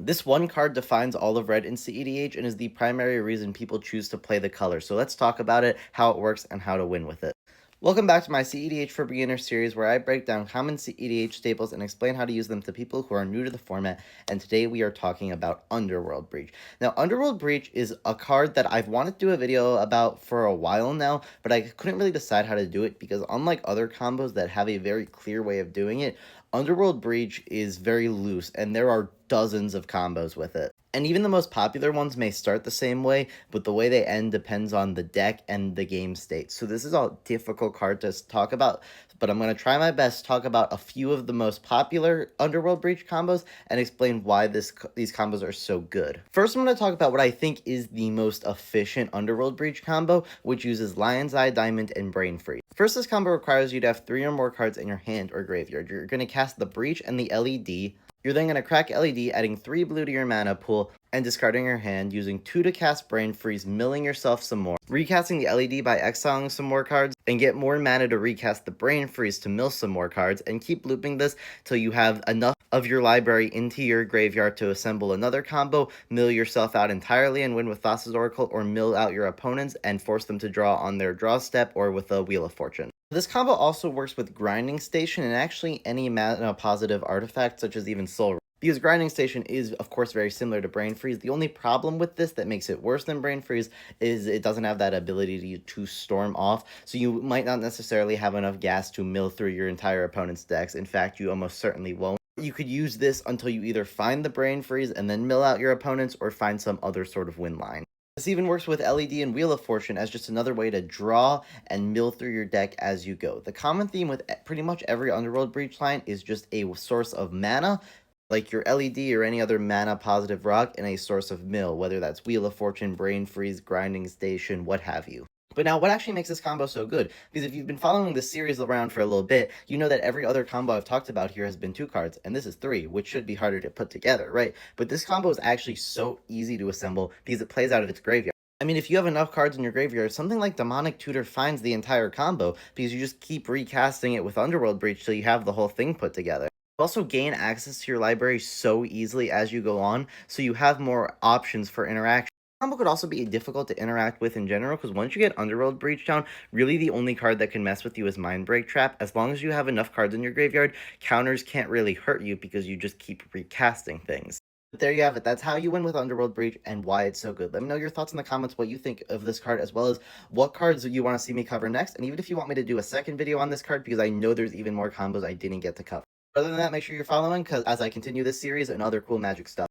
This one card defines all of red in cEDH and is the primary reason people choose to play the color. So let's talk about it, how it works, and how to win with it. Welcome back to my cEDH for Beginners series, where I break down common cEDH staples and explain how to use them to people who are new to the format, and today we are talking about Underworld Breach. Now, Underworld Breach is a card that I've wanted to do a video about for a while now, but I couldn't really decide how to do it because unlike other combos that have a very clear way of doing it, Underworld Breach is very loose, and there are dozens of combos with it. And even the most popular ones may start the same way, but the way they end depends on the deck and the game state. So this is a difficult card to talk about, but I'm going to try my best to talk about a few of the most popular Underworld Breach combos and explain why these combos are so good. First, I'm going to talk about what I think is the most efficient Underworld Breach combo, which uses Lion's Eye, Diamond, and Brain Freeze. First, this combo requires you to have 3 or more cards in your hand or graveyard. You're going to cast the Breach and the LED. You're then going to crack LED, adding 3 blue to your mana pool, and discarding your hand, using 2 to cast Brain Freeze, milling yourself some more, recasting the LED by exiling some more cards, and get more mana to recast the Brain Freeze to mill some more cards, and keep looping this till you have enough of your library into your graveyard to assemble another combo, mill yourself out entirely and win with Thassa's Oracle, or mill out your opponents and force them to draw on their draw step or with a Wheel of Fortune. This combo also works with Grinding Station and actually any mana positive artifact such as even Soul. Because Grinding Station is, of course, very similar to Brain Freeze. The only problem with this that makes it worse than Brain Freeze is it doesn't have that ability to storm off, so you might not necessarily have enough gas to mill through your entire opponent's decks. In fact, you almost certainly won't. You could use this until you either find the Brain Freeze and then mill out your opponents, or find some other sort of win line. This even works with LED and Wheel of Fortune as just another way to draw and mill through your deck as you go. The common theme with pretty much every Underworld Breach line is just a source of mana, like your LED or any other mana positive rock, and a source of mill, whether that's Wheel of Fortune, Brain Freeze, Grinding Station, what have you. But now, what actually makes this combo so good? Because if you've been following this series around for a little bit, you know that every other combo I've talked about here has been 2 cards, and this is 3, which should be harder to put together, right? But this combo is actually so easy to assemble because it plays out of its graveyard. I mean, if you have enough cards in your graveyard, something like Demonic Tutor finds the entire combo because you just keep recasting it with Underworld Breach till you have the whole thing put together. You also gain access to your library so easily as you go on, so you have more options for interaction. Combo could also be difficult to interact with in general, because once you get Underworld Breach down, really the only card that can mess with you is Mindbreak Trap. As long as you have enough cards in your graveyard, counters can't really hurt you because you just keep recasting things. But there you have it. That's how you win with Underworld Breach and why it's so good. Let me know your thoughts in the comments, what you think of this card, as well as what cards you want to see me cover next, and even if you want me to do a second video on this card, because I know there's even more combos I didn't get to cover. Other than that, make sure you're following, because as I continue this series and other cool Magic stuff.